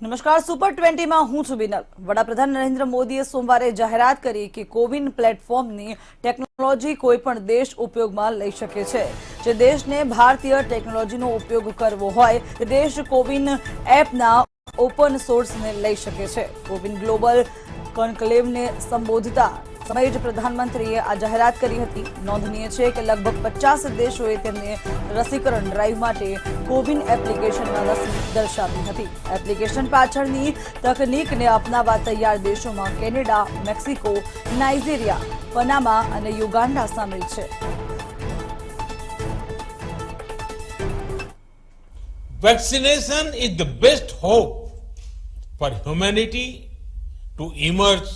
નમસ્કાર, સુપર 20 માં હું છું બિનલ। વડાપ્રધાન નરેન્દ્ર મોદીએ સોમવારે જાહેરાત કરી કે કોવિન પ્લેટફોર્મની ટેકનોલોજી કોઈ પણ દેશ ઉપયોગમાં લઈ શકે છે। જે દેશને ભારતીય ટેકનોલોજીનો ઉપયોગ કરવો હોય તે દેશ કોવિન એપના ઓપન સોર્સને લઈ શકે છે। કોવિન ગ્લોબલ કોન્ક્લેવને સંબોધતા સમયે જ પ્રધાનમંત્રીએ આ જાહેરાત કરી હતી। નોંધનીય છે કે લગભગ 50 દેશોએ તેમને રસીકરણ ડ્રાઈવ માટે કોવિન એપ્લિકેશનમાં રસ દર્શાવી હતી। એપ્લિકેશન પાછળની તકનીકને અપનાવવા તૈયાર દેશોમાં કેનેડા, મેક્સિકો, નાઇજીરિયા, પનામા અને યુગાન્ડા સામેલ છે। Vaccination is the best hope for humanity to emerge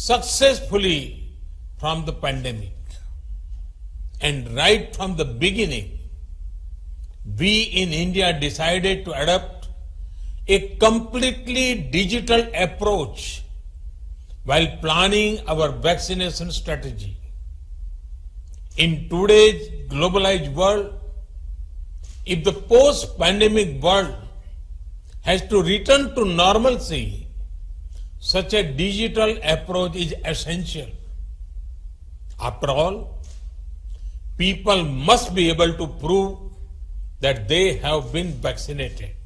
successfully from the pandemic. And right from the beginning, we in India decided to adopt a completely digital approach while planning our vaccination strategy. In today's globalized world, if the post-pandemic world has to return to normalcy, such a digital approach is essential. After all, people must be able to prove that they have been vaccinated.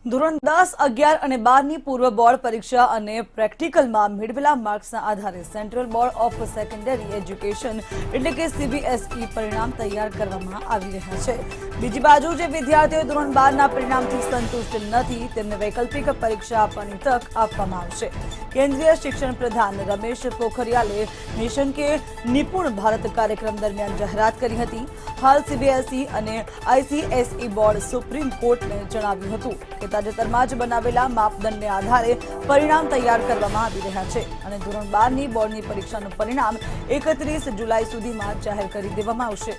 ધોરણ 10, 11 અને 12ની પૂર્વ board પરીક્ષા અને પ્રેક્ટિકલમાં મેળવેલા માર્ક્સના આધારે central board of secondary education એટલે કે CBSE પરિણામ તૈયાર કરવામાં આવી રહ્યા છે। બીજી બાજુ જે વિદ્યાર્થીઓ ધોરણ 12ના પરિણામથી સંતુષ્ટ નથી તેમને વૈકલ્પિક પરીક્ષા આપવાની તક આપવામાં આવશે। કેન્દ્રીય શિક્ષણ પ્રધાન રમેશ પોખરિયાલે નિશંકે નિપુણ ભારત કાર્યક્રમ દરમિયાન જાહેરાત કરી હતી। હાલ CBSE અને ICSE બોર્ડ સુપ્રીમ કોર્ટને જણાવ્યું હતું કે તાજેતરમાં જ બનાવેલા માપદંડને આધારે પરિણામ તૈયાર કરવામાં આવી રહ્યા છે અને ધોરણ 12ની બોર્ડની પરીક્ષાનું પરિણામ 31 જુલાઈ સુધીમાં જાહેર કરી દેવામાં આવશે।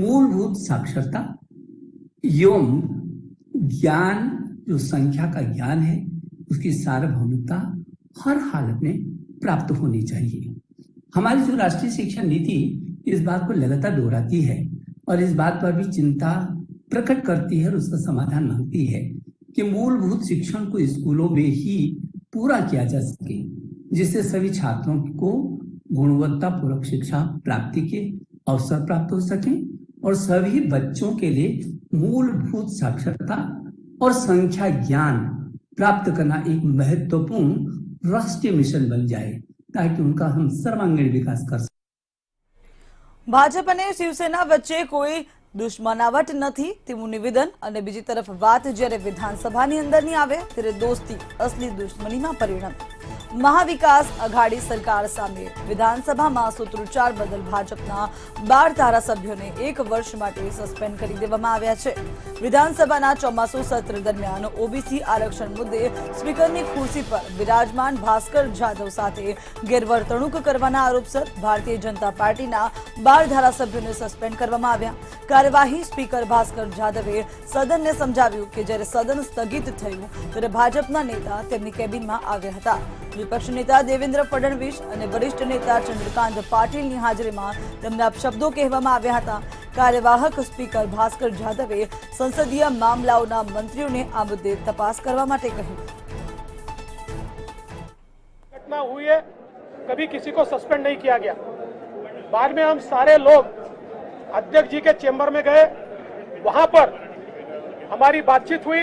मूलभूत साक्षरता एवं ज्ञान, जो संख्या का ज्ञान है, उसकी सार्वभौमिकता हर हालत में प्राप्त होनी चाहिए। हमारी जो राष्ट्रीय शिक्षा नीति इस बात को लगातार दोहराती है और इस बात पर भी चिंता प्रकट करती है और उसका समाधान मांगती है कि मूलभूत शिक्षण को स्कूलों में ही पूरा किया जा सके, जिससे सभी छात्रों को गुणवत्तापूर्वक शिक्षा प्राप्ति के अवसर प्राप्त हो सके और सभी बच्चों के लिए मूलभूत साक्षरता और संख्या ज्ञान प्राप्त करना एक महत्वपूर्ण राष्ट्रीय मिशन बन जाए, ताकि उनका हम सर्वांगीण विकास कर सकें। भाजपा ने शिवसेना वच्चे कोई दुश्मनावट નથી તેવું નિવેદન અને બીજી તરફ વાત જ્યારે વિધાનસભાની અંદરની આવે ત્યારે દોસ્તી અસલી દુશ્મનીમાં પરિણમે। મહાવિકાસ અઘાડી સરકાર સામે વિધાનસભામાં સૂત્રોચ્ચાર બદલ ભાજપના 12 ધારાસભ્યોને 1 વર્ષ માટે સસ્પેન્ડ કરી દેવામાં આવ્યા છે। વિધાનસભાના ચોમાસુ સત્ર દરમિયાન ઓબીસી આરક્ષણ મુદ્દે સ્પીકરની ખુરશી પર વિરાજમાન ભાસ્કર જાદવ સાથે ગેરવર્તણૂક કરવાના આરોપસર ભારતીય જનતા પાર્ટીના 12 ધારાસભ્યોને સસ્પેન્ડ કરવામાં આવ્યા। કાર્યવાહી સ્પીકર ભાસ્કર જાદવે સદનને સમજાવ્યું કે જ્યારે સદન સ્થગિત થયું ત્યારે ભાજપના નેતા તેમની કેબિનમાં આવ્યા હતા। વિપક્ષ નેતા દેવેન્દ્ર ફડણવીસ અને વરિષ્ઠ નેતા ચંદ્રકાંત પાટીલની હાજરીમાં તેમને અપશબ્દો કહેવામાં આવ્યા હતા। કાર્યવાહક સ્પીકર ભાસ્કર જાદવે સંસદીય મામલાઓના મંત્રીઓને આ મુદ્દે તપાસ કરવા માટે કહ્યું। घटना हुई है, कभी किसी को सस्पेंड नहीं किया गया। बाद में हम सारे लोग अध्यक्ष जी के चेंबर में गए, वहां पर हमारी बातचीत हुई।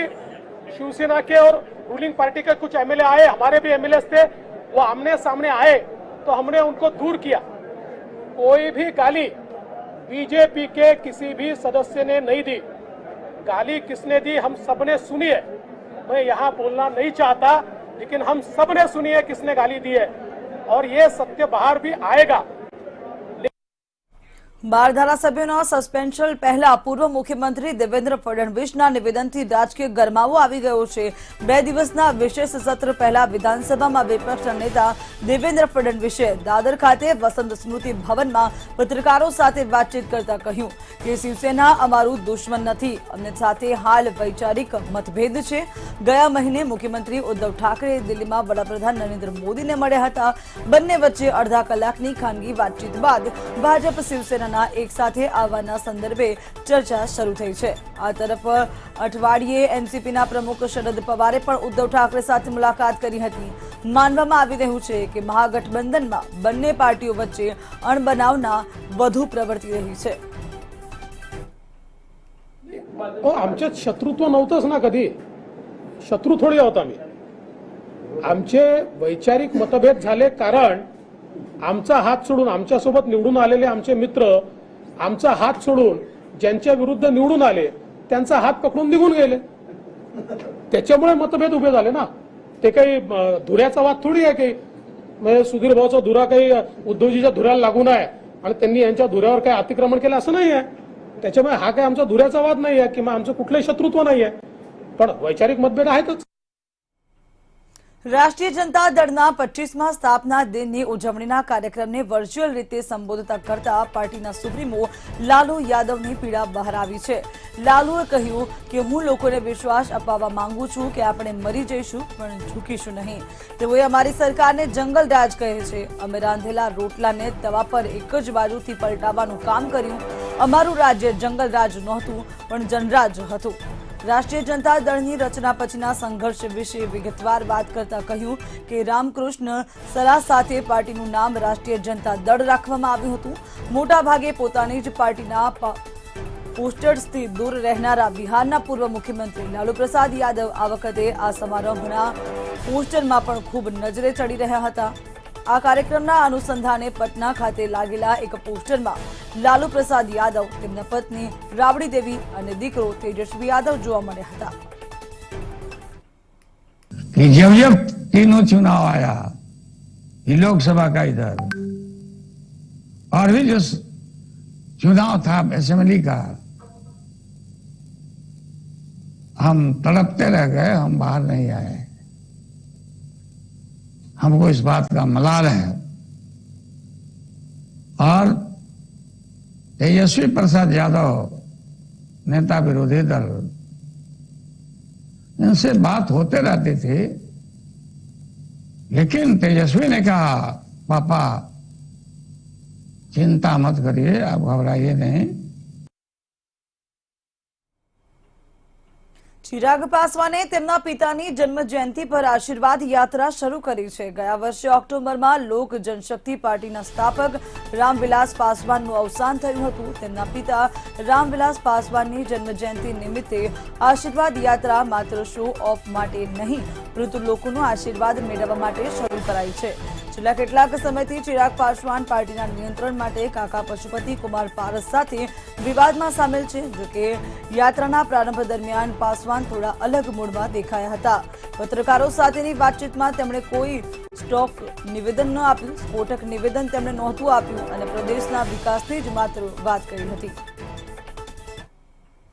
शिवसेना के और रूलिंग पार्टी के कुछ एमएलए आए, हमारे भी एमएलए थे, वो आमने सामने आए तो हमने उनको दूर किया। कोई भी गाली बीजेपी के किसी भी सदस्य ने नहीं दी। गाली किसने दी हम सबने सुनी है। मैं यहाँ बोलना नहीं चाहता, लेकिन हम सबने सुनी है किसने गाली दी है और ये सत्य बाहर भी आएगा। 12 ધારાસભ્યોના સસ્પેન્શન પહેલા પૂર્વ મુખ્યમંત્રી દેવેન્દ્ર ફડણવીસના નિવેદનથી રાજકીય ગરમાવો આવી ગયો છે। 2 દિવસના વિશેષ સત્ર પહેલા વિધાનસભામાં વિપક્ષના નેતા દેવેન્દ્ર ફડણવીસે દાદર ખાતે વસંત સ્મૃતિ ભવનમાં પત્રકારો સાથે વાતચીત કરતા કહ્યું કે શિવસેના અમારું દુશ્મન નથી, અમને સાથે હાલ વૈચારિક મતભેદ છે। ગયા મહિને મુખ્યમંત્રી ઉદ્ધવ ઠાકરે દિલ્હીમાં વડાપ્રધાન નરેન્દ્ર મોદીને મળ્યા હતા। બંને વચ્ચે અડધા કલાકની ખાનગી વાતચીત બાદ ભાજપ શિવસેનાના નેતાઓના એક સાથે આવવાના સંદર્ભે ચર્ચા શરૂ થઈ છે. આ તરફ અઠવાડિયે એનસીપીના પ્રમુખ શરદ પવારે પણ ઉદ્ધવ ઠાકરે સાથે મુલાકાત કરી હતી. માનવામાં આવી રહ્યું છે કે મહાગઠબંધનમાં બંને પાર્ટીઓ वच्चे अणबनावना વધુ प्रवर्ती रही है. आमच्यात शत्रुत्व नव्हतंच ना, कधी शत्रू थोडी होता मी. आमचे वैचारिक मतभेद झाले कारण आमचा हात सोडून आमच्यासोबत निवडून आलेले आमचे मित्र आमचा हात सोडून ज्यांच्या विरुद्ध निवडून आले त्यांचा हात पकडून निघून गेले. त्याच्यामुळे मतभेद उभे झाले ना. ते काही धुऱ्याचा वाद थोडी आहे. काही म्हणजे सुधीर भाऊचा धुरा काही उद्धवजीच्या धुऱ्याला लागू नये आणि त्यांनी यांच्या धुऱ्यावर काही अतिक्रमण केलं असं नाही आहे. त्याच्यामुळे हा काही आमचा धुऱ्याचा वाद नाही आहे किंवा आमचं कुठलंही शत्रुत्व नाही आहे, पण वैचारिक मतभेद आहेतच. राष्ट्रीय जनता दळना 25મા સ્થાપના દિનની ઉજવણીના કાર્યક્રમને વર્ચ્યુઅલ રીતે સંબોધતા કરતા પાર્ટીના સુપ્રીમો લાલુ યાદવની પીડા બહાર આવી છે. લાલુએ કહ્યું કે હું લોકોને વિશ્વાસ અપાવવા માંગુ છું કે આપણે મરી જઈશું પણ ઝૂકીશું નહીં. તેઓએ અમારી સરકારને જંગલ રાજ કહે છે. અમે રાંધેલા રોટલાને તવા પર એક જ બાજુથી પલટાવવાનું કામ કર્યું. અમારું રાજ્ય જંગલ રાજ નહોતું પણ જનરાજ હતું. राष्ट्रीय जनता दळनी रचना पछीना संघर्ष विषे विगतवार बात करता કહ્યું કે રામકૃષ્ણ સલાહ સાથે પાર્ટીનું નામ રાષ્ટ્રીય જનતા દળ રાખવામાં આવ્યું હતું. મોટા ભાગે પોતાની જ પાર્ટીના પોસ્ટર્સથી દૂર રહેનારા બિહારના પૂર્વ મુખ્યમંત્રી લાલુ પ્રસાદ યાદવ આ વખતે આ સમારોહના પોસ્ટરમાં પણ ખૂબ નજરે ચડી રહ્યા હતા. આ કાર્યક્રમના અનુસંધાને પટના ખાતે લાગેલા એક પોસ્ટરમાં લાલુ પ્રસાદ યાદવ, તેમના પત્ની રાબડી देवी અને દીકરો તેજસ્વી यादव જોવા મળ્યા હતા. जब जब तीनों चुनाव आया, ये लोकसभा का इधर और भी जो चुनाव था असेंबली का, हम तड़पते रह गए, हम बाहर नहीं आए. हमको इस बात का मलाल है. और तेजस्वी प्रसाद यादव, नेता विरोधी दल, इनसे बात होते रहती थी, लेकिन तेजस्वी ने कहा पापा चिंता मत करिए, आप घबराइए नहीं. ચિરાગ પાસવાને તેમના પિતાની જન્મ જયંતિ પર આશીર્વાદ યાત્રા શરૂ કરી છે. ગયા વર્ષે ઓક્ટોબરમાં લોક જનશક્તિ પાર્ટીના સ્થાપક રામવિલાસ પાસવાનનું અવસાન થયું હતું. તેમના પિતા રામવિલાસ પાસવાનની જન્મ જયંતિ નિમિત્તે આશીર્વાદ યાત્રા માત્ર શો ઓફ માટે નહીં પરંતુ લોકોનો આશીર્વાદ મેળવવા માટે શરૂ કરાઈ છે. છેલ્લા કેટલાક સમયથી ચિરાગ પાસવાન પાર્ટીના નિયંત્રણ માટે કાકા પશુપતિ કુમાર પારસ સાથે વિવાદમાં સામેલ છે. જોકે યાત્રાના પ્રારંભ દરમિયાન પાસવાન થોડા અલગ મૂડમાં દેખાયા હતા. પત્રકારો સાથેની વાતચીતમાં તેમણે કોઈ સ્ટોક નિવેદન ન આપ્યું. સ્ફોટક નિવેદન તેમણે નહોતું આપ્યું અને પ્રદેશના વિકાસની જ માત્ર વાત કરી હતી.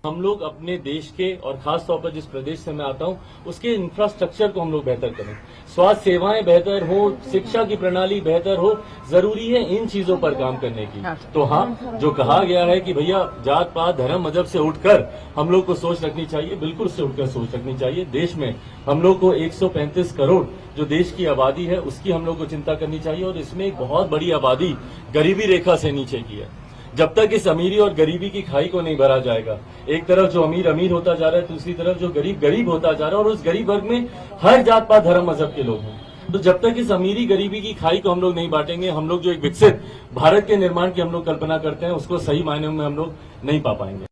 हम लोग अपने देश के और खास तौर पर जिस प्रदेश से मैं आता हूं उसके इंफ्रास्ट्रक्चर को हम लोग बेहतर करें. स्वास्थ्य सेवाएं बेहतर हो, शिक्षा की प्रणाली बेहतर हो, जरूरी है इन चीजों पर काम करने की. तो हाँ, जो कहा गया है कि भैया जात पात धर्म मजहब से उठकर हम लोग को सोच रखनी चाहिए, बिल्कुल से उठकर सोच रखनी चाहिए. देश में हम लोग को 135 करोड़ जो देश की आबादी है उसकी हम लोग को चिंता करनी चाहिए और इसमें एक बहुत बड़ी आबादी गरीबी रेखा से नीचे की है. जब तक इस अमीरी और गरीबी की खाई को नहीं भरा जाएगा, एक तरफ जो अमीर अमीर होता जा रहा है, दूसरी तरफ जो गरीब गरीब होता जा रहा है और उस गरीब वर्ग में हर जात पात धर्म मजहब के लोग हैं. तो जब तक इस अमीरी गरीबी की खाई को हम लोग नहीं बांटेंगे, हम लोग जो एक विकसित भारत के निर्माण की हम लोग कल्पना करते हैं उसको सही मायने में हम लोग नहीं पा पाएंगे.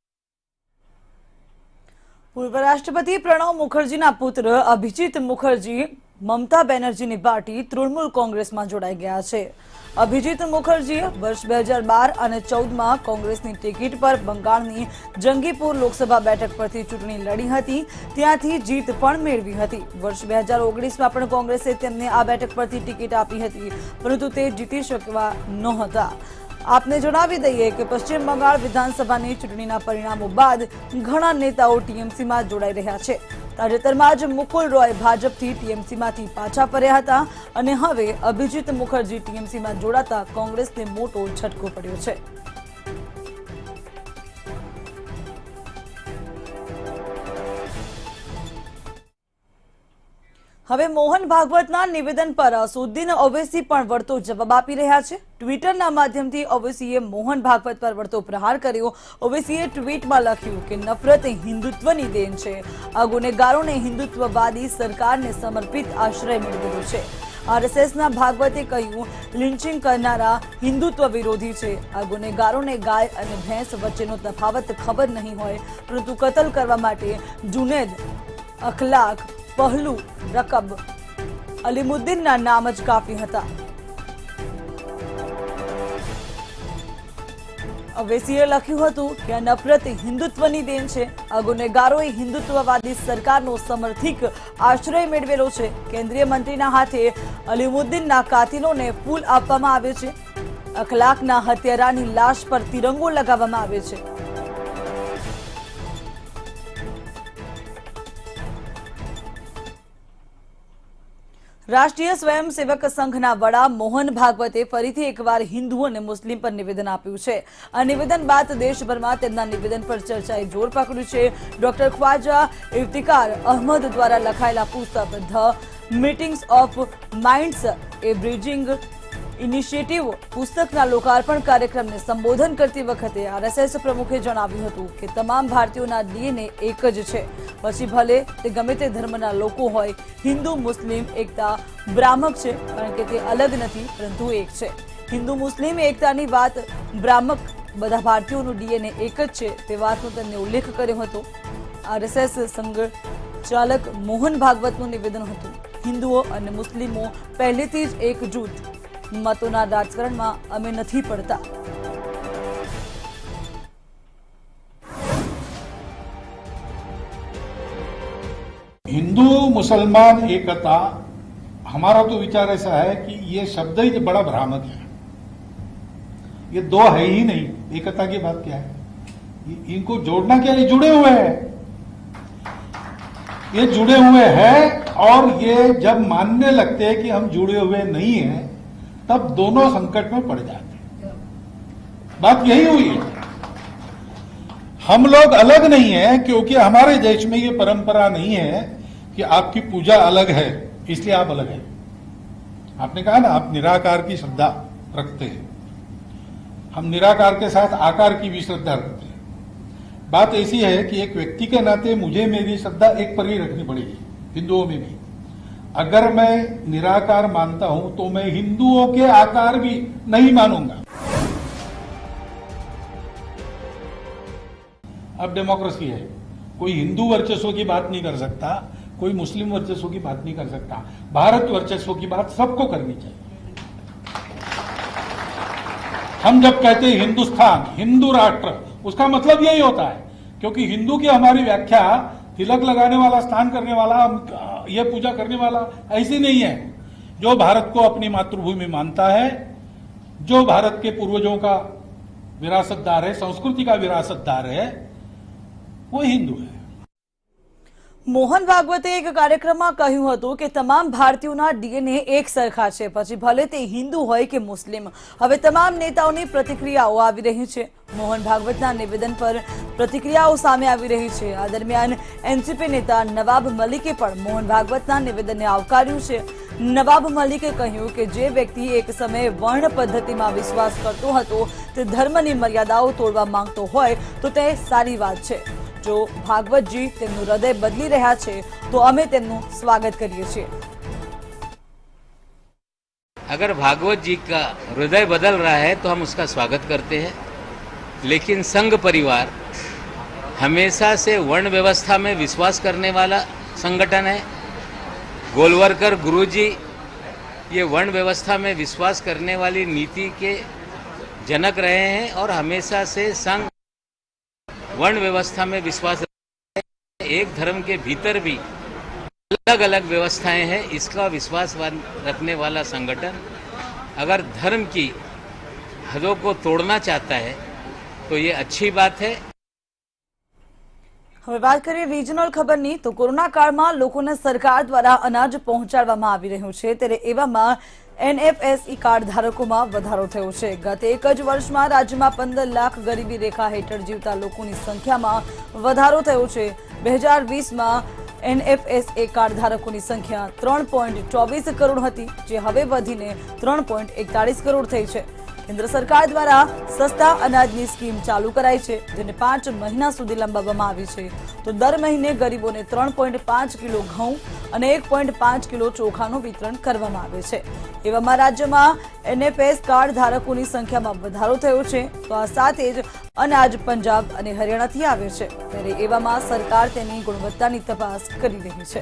પૂર્વ રાષ્ટ્રપતિ પ્રણવ મુખર્જીના પુત્ર અભિજીત મુખર્જી મમતા બેનર્જીની પાર્ટી તૃણમૂલ કોંગ્રેસમાં જોડાઈ ગયા છે. અભિજીત મુખર્જીએ વર્ષ 2012 અને 2014માં કોંગ્રેસની ટિકિટ પર બંગાળની જંગીપુર લોકસભા બેઠક પરથી ચૂંટણી લડી હતી. ત્યાંથી જીત પણ મેળવી હતી. વર્ષ 2019માં પણ કોંગ્રેસે તેમને આ બેઠક પરથી ટિકિટ આપી હતી પરંતુ તે જીતી શકવા નહોતા. આપને જણાવી દઈએ કે પશ્ચિમ બંગાળ વિધાનસભાની ચૂંટણીના પરિણામો બાદ ઘણા નેતાઓ ટીએમસીમાં જોડાઈ રહ્યા છે. તાજેતરમાં જ મુકુલ રોય ભાજપથી ટીએમસીમાંથી પાછા ફર્યા હતા અને હવે અભિજીત મુખર્જી ટીએમસીમાં જોડાતા કોંગ્રેસને મોટો ઝટકો પડ્યો છે. હવે મોહન ભાગવતના નિવેદન પર અસદુદ્દીન ઓવૈસી પણ વળતો જવાબ આપી રહ્યા છે। ટ્વિટરના માધ્યમથી ઓવૈસીએ મોહન ભાગવત પર વળતો પ્રહાર કર્યો। ઓવૈસીએ ટ્વીટમાં લખ્યું કે નફરત હિન્દુત્વની દેન છે। આ ગુનેગારોને હિન્દુત્વવાદી સરકારને સમર્પિત આશ્રય મેળવેલો છે। આરએસએસના ભાગવતે કહ્યું, લિન્ચિંગ કરનારા હિન્દુત્વ વિરોધી છે। આ ગુનેગારોને ગાય અને ભેંસ વચ્ચેનો તફાવત ખબર નહીં હોય, પરંતુ કતલ કરવા માટે જુનેદ, અખલાક, પહલુ, રકબ, અલીમુદ્દીનના નામ જ કાફી હતા। ઓવૈસીએ લખ્યું હતું કે આ નફરત હિન્દુત્વની દેન છે। આ ગુનેગારોએ હિન્દુત્વવાદી સરકારનો સમર્થિક આશ્રય મેળવેલો છે। કેન્દ્રીય મંત્રીના હાથે અલીમુદ્દીનના કાતિલોને ફૂલ આપવામાં આવે છે। અખલાકના હત્યારાની લાશ પર તિરંગો લગાવવામાં આવે છે। રાષ્ટ્રીય સ્વયંસેવક સંઘના વડા મોહન ભાગવતે ફરીથી એકવાર હિન્દુ અને મુસ્લિમ પર નિવેદન આપ્યું છે। આ નિવેદન બાદ દેશભરમાં તેમના નિવેદન પર ચર્ચાએ જોર પકડ્યું છે। ડોક્ટર ખ્વાજા ઇફ્તિકાર અહમદ દ્વારા લખાયેલા પુસ્તક the meetings of minds A bridging initiative પુસ્તકના લોકાર્પણ કાર્યક્રમને સંબોધન કરતી વખતે આરએસએસ પ્રમુખે જણાવ્યું હતું કે તમામ ભારતીયોના ડીએનએ એક જ છે। પછી ભલે તે ગમે તે ધર્મના લોકો હોય, હિન્દુ મુસ્લિમ એકતા ભ્રામક છે, કારણ કે તે અલગ નથી પરંતુ એક છે। હિન્દુ મુસ્લિમ એકતાની વાત ભ્રામક, બધા ભારતીયોનું ડીએનએ એક જ છે તે વાતનો તેમણે ઉલ્લેખ કર્યો હતો। આરએસએસ સંઘચાલક મોહન ભાગવતનું નિવેદન હતું, હિન્દુઓ અને મુસ્લિમો પહેલેથી જ એક જૂથ, મતોના રાજકારણમાં અમે નથી પડતા। हिंदू मुसलमान एकता, हमारा तो विचार ऐसा है कि ये शब्द ही बड़ा भ्रामक है। ये दो है ही नहीं, एकता की बात क्या है? इनको जोड़ना क्या, ये जुड़े हुए हैं। ये जुड़े हुए हैं और ये जब मानने लगते हैं कि हम जुड़े हुए नहीं हैं, तब दोनों संकट में पड़ जाते हैं। बात यही हुई है। हम लोग अलग नहीं है क्योंकि हमारे देश में ये परंपरा नहीं है कि आपकी पूजा अलग है इसलिए आप अलग हैं। आपने कहा ना, आप निराकार की श्रद्धा रखते हैं, हम निराकार के साथ आकार की भी श्रद्धा रखते हैं। बात ऐसी है कि एक व्यक्ति के नाते मुझे मेरी श्रद्धा एक पर ही रखनी पड़ेगी, हिंदुओं में भी। अगर मैं निराकार मानता हूं तो मैं हिंदुओं के आकार भी नहीं मानूंगा। अब डेमोक्रेसी है, कोई हिंदू वर्चस्व की बात नहीं कर सकता, कोई मुस्लिम वर्चस्व की बात नहीं कर सकता। भारत वर्चस्व की बात सबको करनी चाहिए। हम जब कहते हैं हिंदुस्तान, हिंदू राष्ट्र, उसका मतलब यही होता है, क्योंकि हिंदू की हमारी व्याख्या तिलक लगाने वाला, स्नान करने वाला, ये पूजा करने वाला ऐसी नहीं है। जो भारत को अपनी मातृभूमि मानता है, जो भारत के पूर्वजों का विरासतदार है, संस्कृति का विरासतदार है, वो हिंदू है। મોહન ભાગવતે એક કાર્યક્રમમાં કહ્યું હતું કે તમામ ભારતીયોના ડીએનએ એક સરખા છે, પછી ભલે તે હિન્દુ હોય કે મુસ્લિમ। હવે તમામ નેતાઓની પ્રતિક્રિયાઓ આવી રહી છે। મોહન ભાગવતના નિવેદન પર પ્રતિક્રિયાઓ સામે આવી રહી છે। આ દરમિયાન એનસીપી નેતા નવાબ મલિકે પણ મોહન ભાગવતના નિવેદનને આવકાર્યું છે। નવાબ મલિકે કહ્યું કે જે વ્યક્તિ એક સમયે વર્ણ પદ્ધતિમાં વિશ્વાસ કરતો હતો તે ધર્મની મર્યાદાઓ તોડવા માંગતો હોય તો તે સારી વાત છે। જો ભાગવતજી તેમનું હૃદય બદલી રહ્યા છે તો અમે તેમનું સ્વાગત કરીએ છીએ। अगर भागवत जी का हृदय बदल रहा है तो हम उसका स्वागत करते हैं, लेकिन संघ परिवार हमेशा से वर्ण व्यवस्था में विश्वास करने वाला संगठन है। गोलवरकर गुरुजी ये वर्ण व्यवस्था में विश्वास करने वाली नीति के जनक रहे हैं और हमेशा से संघ वर्ण व्यवस्था में विश्वास है। एक धर्म के भीतर भी अलग अलग व्यवस्थाएं हैं, इसका विश्वास रखने वाला संगठन अगर धर्म की हदों को तोड़ना चाहता है तो ये अच्छी बात है। હવે વાત કરીએ રિજનલ ખબરની, તો કોરોના કાળમાં લોકોને સરકાર દ્વારા અનાજ પહોંચાડવામાં આવી રહ્યું છે, ત્યારે એવામાં એનએફએસઈ કાર્ડ ધારકોમાં વધારો થયો છે। ગત એક જ વર્ષમાં રાજ્યમાં 15 લાખ ગરીબી રેખા હેઠળ જીવતા લોકોની સંખ્યામાં વધારો થયો છે। 2020માં NFSA કાર્ડ ધારકોની સંખ્યા 3.24 કરોડ હતી, જે હવે વધીને 3.41 કરોડ થઈ છે. કેન્દ્ર સરકાર દ્વારા સસ્તા અનાજની સ્કીમ ચાલુ કરાઈ છે, જેને 5 મહિના સુધી લંબાવવામાં આવી છે. તો દર મહિને ગરીબોને 3.5 કિલો ઘઉં અને 1.5 કિલો ચોખાનું વિતરણ કરવામાં આવે છે. એવામાં રાજ્યમાં NFS કાર્ડ ધારકોની સંખ્યામાં વધારો થયો છે. તો આ સાથે જ અનાજ પંજાબ અને હરિયાણાથી આવે છે, ત્યારે એવામાં સરકાર તેની ગુણવત્તાની તપાસ કરી રહી છે.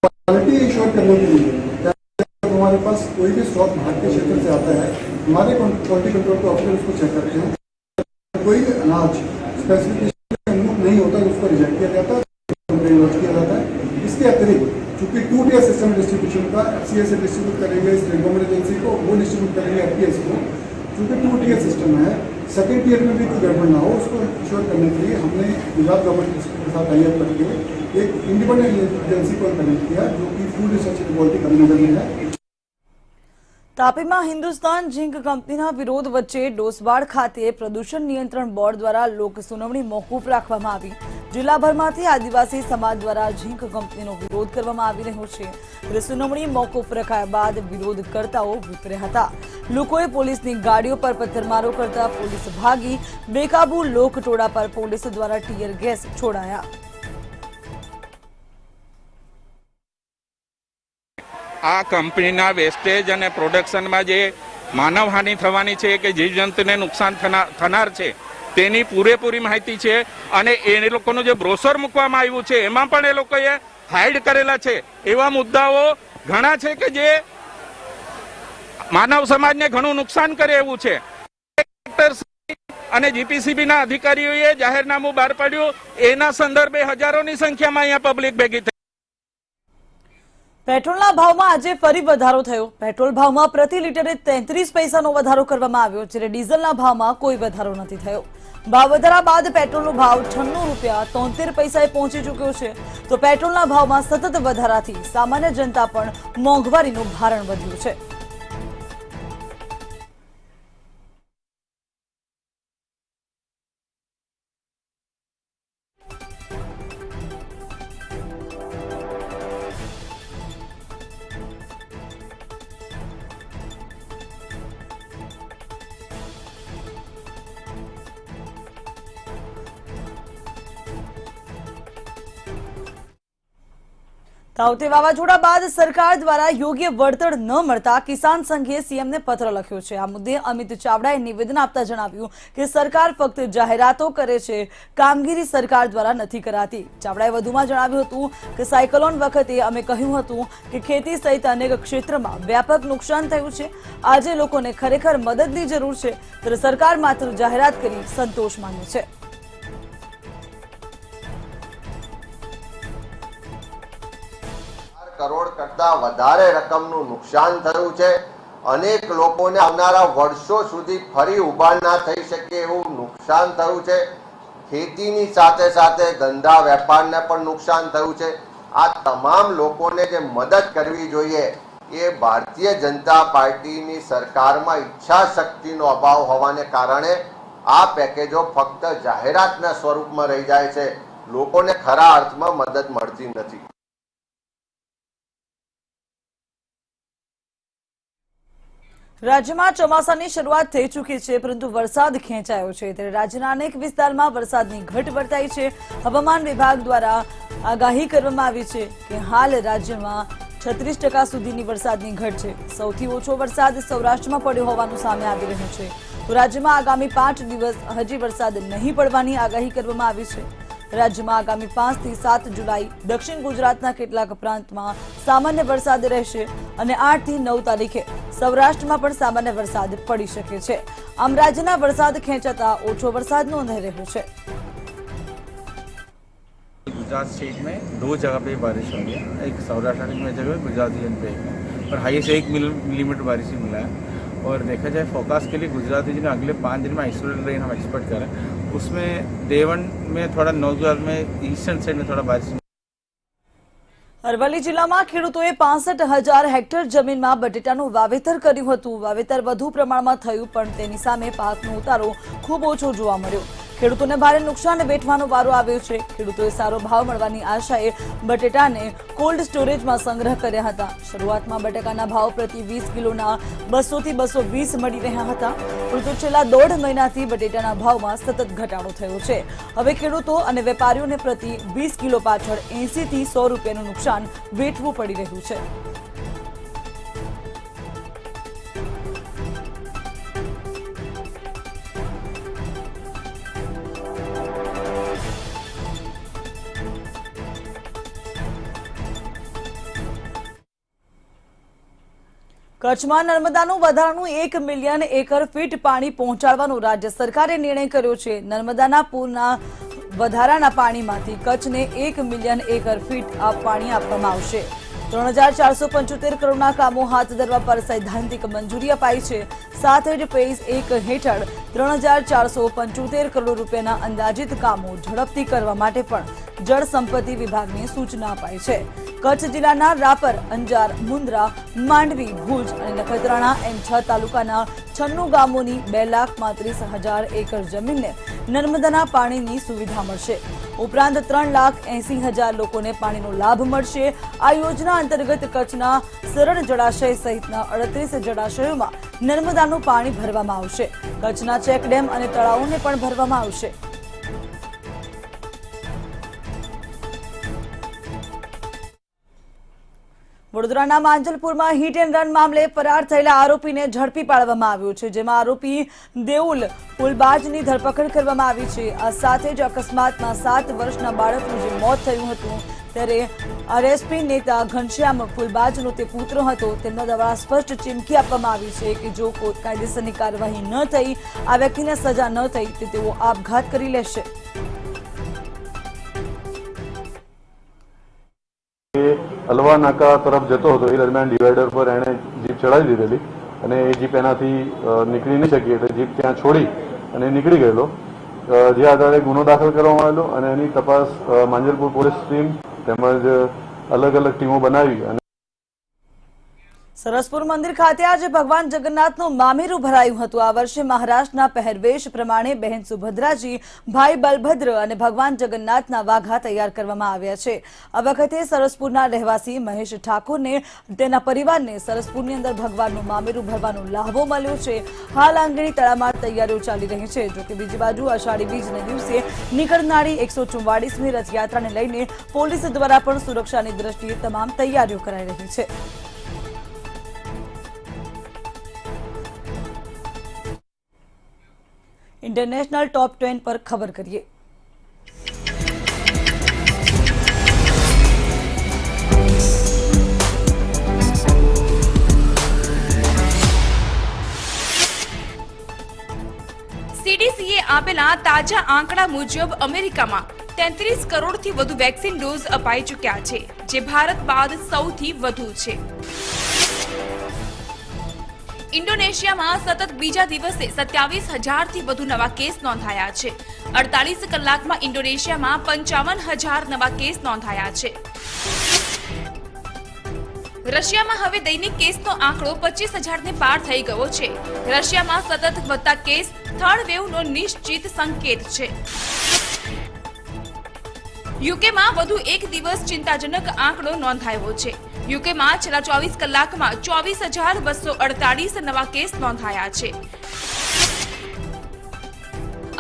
क्वालिटी इंश्योर करने के लिए हमारे पास कोई भी स्टॉक भारतीय क्षेत्र से आता है, हमारे क्वालिटी कंट्रोल के ऑफिसर उसको चेक करते हैं. कोई भी अनाज स्पेसिफिकेशन नहीं होता है उसको रिजेक्ट किया जाता है, कंप्लेन लॉन्च किया जाता है. इसके अतिरिक्त चूंकि 2-tier सिस्टम डिस्ट्रीब्यूशन का FCA से डिस्ट्रीब्यूट करेंगे स्टेट गवर्नमेंट एजेंसी को, वो डिस्ट्रीब्यूट करेंगे FPS को. चूंकि 2-tier सिस्टम है, सेकेंड टियर में भी कोई गड़बड़ ना हो उसको इंश्योर करने के लिए हमने गुजरात गवर्नमेंट के साथ टाई अप करके एक इंडिपेंडेंट एजेंसी को कनेक्ट किया, जो कि food research and quality Gandhinagar में है. તાપીમાં હિન્દુસ્તાન ઝીંક કંપનીના વિરોધ વચ્ચે ડોસવાડ ખાતે પ્રદૂષણ નિયંત્રણ બોર્ડ દ્વારા લોક સુનાવણી મોકૂફ રાખવામાં આવી. જિલ્લાભરમાંથી આદિવાસી સમાજ દ્વારા ઝીંક કંપનીનો વિરોધ કરવામાં આવી રહ્યો છે, ત્યારે સુનાવણી મોકૂફ રખાયા બાદ વિરોધકર્તાઓ વિફર્યા હતા. લોકોએ પોલીસની ગાડીઓ પર પથ્થરમારો કરતા પોલીસ ભાગી. બેકાબુ લોકટોળા પર પોલીસ દ્વારા ટીયર ગેસ છોડાયા. આ કંપનીના વેસ્ટેજ અને પ્રોડક્શનમાં જે માનવહાનિ થવાની છે કે જીવજંતુને નુકસાન થનાર છે તેની પૂરેપૂરી માહિતી છે. અને એ લોકોનું જે બ્રોશર મૂકવામાં આવ્યું છે એમાં પણ એ લોકોએ હાઇડ કરેલા છે. એવા મુદ્દાઓ ઘણા છે કે જે માનવ સમાજને ઘણું નુકસાન કરે એવું છે. અને જીપીસીબીના અધિકારીઓએ જાહેરનામું બહાર પાડ્યું, એના સંદર્ભે હજારોની સંખ્યામાં અહીંયા પબ્લિક ભેગી થઈ. પેટ્રોલના ભાવમાં આજે ફરી વધારો થયો. પેટ્રોલ ભાવમાં પ્રતિ લિટરે 33 પૈસાનો વધારો કરવામાં આવ્યો, જ્યારે ડીઝલના ભાવમાં કોઈ વધારો નથી થયો. ભાવ વધારા બાદ પેટ્રોલનો ભાવ 96 રૂપિયા 73 પૈસાએ પહોંચી ચૂક્યો છે. તો પેટ્રોલના ભાવમાં સતત વધારાથી સામાન્ય જનતા પણ મોંઘવારીનું ભારણ વધ્યું છે. તાઉતે વાવાઝોડા બાદ સરકાર દ્વારા યોગ્ય વળતર ન મળતા કિસાન સંઘે સીએમને પત્ર લખ્યો છે. આ મુદ્દે અમિત ચાવડાએ નિવેદન આપતા જણાવ્યું કે સરકાર ફક્ત જાહેરાતો કરે છે, કામગીરી સરકાર દ્વારા નથી કરાતી. ચાવડાએ વધુમાં જણાવ્યું હતું કે સાયક્લોન વખતે અમે કહ્યું હતું કે ખેતી સહિત અનેક ક્ષેત્રમાં વ્યાપક નુકસાન થયું છે. આજે લોકોને ખરેખર મદદની જરૂર છે, ત્યારે સરકાર માત્ર જાહેરાત કરી સંતોષ માને છે. કરોડ કરતા વધારે રકમનું નુકસાન થયું છે. અનેક લોકોને આવનારા વર્ષો સુધી ફરી ઊભા ના થઈ શકે એવું નુકસાન થયું છે. ખેતીની સાથે સાથે ધંધા વેપારને પણ નુકસાન થયું છે. આ તમામ લોકોને જે મદદ કરવી જોઈએ એ ભારતીય જનતા પાર્ટીની સરકારમાં ઈચ્છા શક્તિનો અભાવ હોવાને કારણે આ પેકેજો ફક્ત જાહેરાતના સ્વરૂપમાં રહી જાય છે. લોકોને ખરા અર્થમાં મદદ મળતી નથી. રાજ્યમાં ચોમાસાની શરૂઆત થઈ ચૂકી છે, પરંતુ વરસાદ ખેંચાયો છે. ત્યારે રાજ્યના અનેક વિસ્તારમાં વરસાદની ઘટ વર્તાઈ છે. હવામાન વિભાગ દ્વારા આગાહી કરવામાં આવી છે કે હાલ રાજ્યમાં 36% સુધીની વરસાદની ઘટ છે. સૌથી ઓછો વરસાદ સૌરાષ્ટ્રમાં પડ્યો હોવાનું સામે આવી રહ્યું છે. તો રાજ્યમાં આગામી 5 દિવસ હજી વરસાદ નહીં પડવાની આગાહી કરવામાં આવી છે. રાજ્યમાં આગામી 5 થી 7 જુલાઈ દક્ષિણ ગુજરાતના કેટલાક પ્રાંતમાં સામાન્ય વરસાદ રહેશે અને 8 થી 9 તારીખે સૌરાષ્ટ્રમાં પણ સામાન્ય વરસાદ પડી શકે છે. આમ રાજ્યના વરસાદ ખેંચાતા ઓછો વરસાદ નોંધાઈ રહ્યો છે. गुजरात स्टेट में 2 जगह पे बारिश हो गई है, एक सौराष्ट्र में जगह गुजरात रीजन पे और हाईएस्ट 1 मिलीमीटर बारिश ही मिला है. और देखा जाए फोकास के लिए गुजरात रीजन में अगले 5 दिन में आइसोलेटेड रेन हम एक्सपेक्ट करें. उसमें देवन में थोड़ा नौगुजरात में ईस्टर्न साइड में थोड़ा बारिश. અરવલ્લી जिल्लाમાં ખેડૂતોએ 65,000 હેક્ટર જમીનમાં બટેટાનું વાવેતર કર્યું હતું. વાવેતર વધુ પ્રમાણમાં થયું, પણ તેની સામે પાકનો ઉતારો ખૂબ ઓછો જોવા મળ્યો. ખેડૂતોને ભારે નુકસાન વેઠવાનો વારો આવ્યો છે। ખેડૂતોએ સારો ભાવ મળવાની આશાએ બટેટાને કોલ્ડ સ્ટોરેજમાં સંગ્રહ કર્યા હતા। શરૂઆતમાં બટાકાના ભાવ પ્રતિ 20 કિલોના 200 થી 220 મળી રહ્યા હતા, પરંતુ છેલ્લા 1.5 મહિનાથી બટેટાના ભાવમાં સતત ઘટાડો થયો છે। હવે ખેડૂતો અને વેપારીઓને પ્રતિ 20 કિલો પાછળ 80 થી 100 રૂપિયાનું નુકસાન વેઠવું પડી રહ્યું છે। કચ્છમાં નર્મદાનું વધારાનું 1 મિલિયન એકર ફીટ પાણી પહોંચાડવાનો રાજ્ય સરકારે નિર્ણય કર્યો છે। નર્મદાના પૂરના વધારાના પાણીમાંથી કચ્છને 1 મિલિયન એકર ફીટ પાણી આપવામાં આવશે। 3475 કરોડના કામો હાથ ધરવા પર સૈદ્ધાંતિક મંજૂરી અપાઈ છે। સાથે જ ફેઝ 1 હેઠળ 3475 કરોડ રૂપિયાના અંદાજિત કામો ઝડપથી કરવા માટે પણ જળ સંપત્તિ વિભાગને સૂચના અપાઈ છે। કચ્છ જિલ્લાના રાપર, અંજાર, મુન્દ્રા, માંડવી, ભુજ અને નખત્રાણા એમ 6 તાલુકાના 96 ગામોની 2,35,000 એકર જમીનને નર્મદાના પાણીની સુવિધા મળશે। ઉપરાંત 3,80,000 લોકોને પાણીનો લાભ મળશે। આ યોજના અંતર્ગત કચ્છના સરણ જળાશય સહિતના 38 જળાશયોમાં નર્મદાનું પાણી ભરવામાં આવશે। કચ્છના ચેકડેમ અને તળાવોને પણ ભરવામાં આવશે। વડોદરાના માંજલપુરમાં હિટ એન્ડ રન મામલે ફરાર થયેલા આરોપીને ઝડપી પાડવામાં આવ્યો છે, જેમાં આરોપી દેઉલ ફૂલબાજની ધરપકડ કરવામાં આવી છે। આ સાથે જ અકસ્માતમાં 7 વર્ષના બાળકનું જે મોત થયું હતું, ત્યારે આરએસપી નેતા ઘનશ્યામ ફૂલબાજનો તે પુત્ર હતો, તેમના દ્વારા સ્પષ્ટ ચીમકી આપવામાં આવી છે કે જો કોઈ કાયદેસરની કાર્યવાહી ન થઈ, આ વ્યક્તિને સજા ન થઈ તો તેઓ આપઘાત કરી લેશે। અલવા નાકા તરફ જતો હતો, એ દરમિયાન ડિવાઈડર પર એણે જીપ ચડાવી દીધેલી અને એ જીપ એનાથી નીકળી નહીં શકી એટલે જીપ ત્યાં છોડી અને નીકળી ગયેલો, જે આધારે ગુનો દાખલ કરવામાં આવેલો અને એની તપાસ માંજલપુર પોલીસ ટીમ તેમજ અલગ અલગ ટીમો બનાવી અને સરસપુર મંદિર ખાતે આજે ભગવાન જગન્નાથનું મામેરું ભરાયું હતું। આ વર્ષે મહારાષ્ટ્રના પહેરવેશ પ્રમાણે બહેન સુભદ્રાજી, ભાઈ બલભદ્ર અને ભગવાન જગન્નાથના વાઘા તૈયાર કરવામાં આવ્યા છે। આ વખતે સરસપુરના રહેવાસી મહેશ ઠાકોરને તેના પરિવારને સરસપુરની અંદર ભગવાનનું મામેરું ભરવાનો લાહવો મળ્યો છે। હાલ આંગણી તડામાર તૈયારીઓ ચાલી રહી છે। જોકે બીજી બાજુ અષાઢી બીજના દિવસે નીકળનારી 144મી રથયાત્રાને લઈને પોલીસ દ્વારા પણ સુરક્ષાની દ્રષ્ટિએ તમામ તૈયારીઓ કરાઈ રહી છે। इंटरनेशनल टॉप 10 पर खबर करिए। सीडीसीए આપેલા તાજા આંકડા મુજબ અમેરિકામાં 33 કરોડથી વધુ વેક્સિન ડોઝ અપાઈ ચૂક્યા છે, જે ભારત બાદ સૌથી વધુ છે। ઇન્ડોનેશિયામાં સતત બીજા દિવસે 27,000થી વધુ નવા કેસ નોંધાયા છે। 48 કલાકમાં ઇન્ડોનેશિયામાં 55,000 નવા કેસ નોંધાયા છે। રશિયામાં હવે દૈનિક કેસનો આંકડો 25,000ને પાર થઈ ગયો છે। રશિયામાં સતત વધતા કેસ થર્ડ વેવનો નિશ્ચિત સંકેત છે। યુકેમાં વધુ એક દિવસ ચિંતાજનક આંકડો નોંધાયો છે। યુકેમાં છેલ્લા 24 કલાકમાં 24,248 નવા કેસ નોંધાયા છે।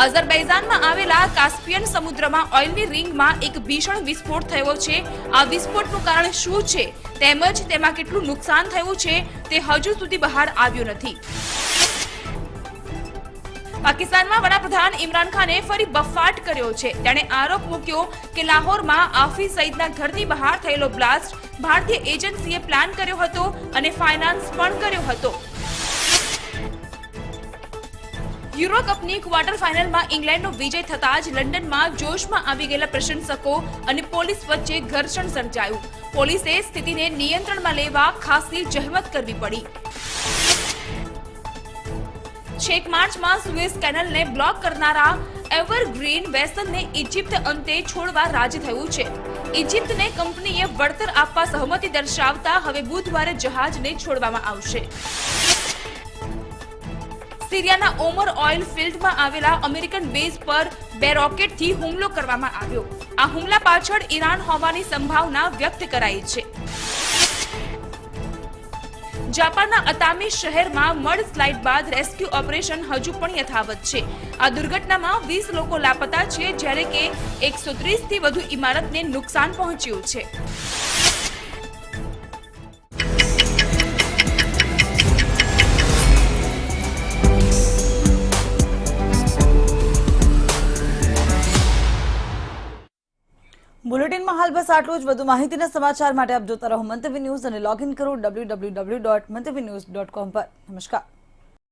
અઝરબૈજાનમાં આવેલા કાસ્પિયન સમુદ્રમાં ઓઇલની રિંગમાં એક ભીષણ વિસ્ફોટ થયો છે। આ વિસ્ફોટનું કારણ શું છે તેમજ તેમાં કેટલું નુકસાન થયું છે તે હજુ સુધી બહાર આવ્યું નથી। પાકિસ્તાનમાં વડાપ્રધાન ઇમરાન ખાને ફરી બફાટ કર્યો છે। તેણે આરોપ મૂક્યો કે લાહોરમાં આફિઝ સઈદના ઘરની બહાર થયેલો બ્લાસ્ટ ભારતીય એજન્સીએ પ્લાન કર્યો હતો અને ફાઇનાન્સ પણ કર્યો હતો। યુરો કપની ક્વાર્ટર ફાઇનલમાં ઇંગ્લેન્ડનો વિજય થતા જ લંડનમાં જોશમાં આવી ગયેલા પ્રશંસકો અને પોલીસ વચ્ચે ઘર્ષણ સર્જાયું। પોલીસે સ્થિતિને નિયંત્રણમાં લેવા ખાસી જહેમત કરવી પડી। છેક માર્ચમાં સુએઝ કેનલને બ્લોક કરનારા એવરગ્રીન વેસલને ઇજિપ્ત અંતે છોડવા રાજી થયું છે। ઇજિપ્તને કંપનીએ વળતર આપવા સહમતિ દર્શાવતા હવે બુધવારે જહાજને છોડવામાં આવશે। સિરિયાના ઓમર ઓઇલ ફિલ્ડમાં આવેલા અમેરિકન બેઝ પર 2 રોકેટથી હુમલો કરવામાં આવ્યો. આ હુમલા પાછળ ઈરાન હોવાની સંભાવના વ્યક્ત કરાઈ છે. જાપાનના અતામી શહેરમાં મડ સ્લાઇડ બાદ રેસ્ક્યુ ઓપરેશન હજુ પણ યથાવત છે. આ દુર્ઘટનામાં 20 લોકો લાપતા છે, જ્યારે કે 130 થી વધુ ઇમારતને નુકસાન પહોંચ્યું છે. બુલેટિનમાં હાલ બસ આટલું જ. વધુ માહિતીના સમાચાર માટે આપ જોતા રહો મંતવ્ય ન્યૂઝ અને લોગ ઇન કરો www.mantavnews.com પર. નમસ્કાર.